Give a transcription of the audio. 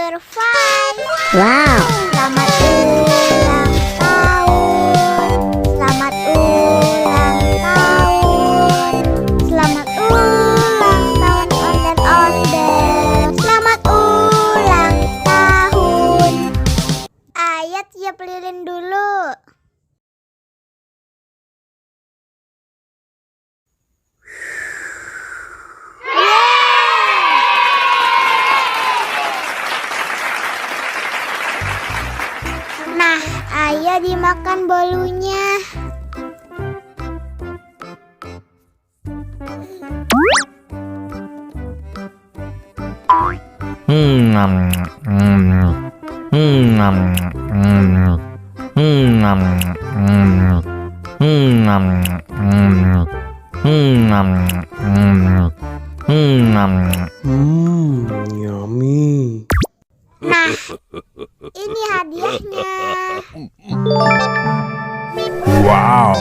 survive. Wow. Selamat ulang tahun. Selamat ulang tahun. Selamat ulang tahun ondel-ondel. Selamat ulang tahun. Ayat tiup lilin dulu. Nah, ayo dimakan bolunya. Yummy. Nah, ini hadiahnya. Wow.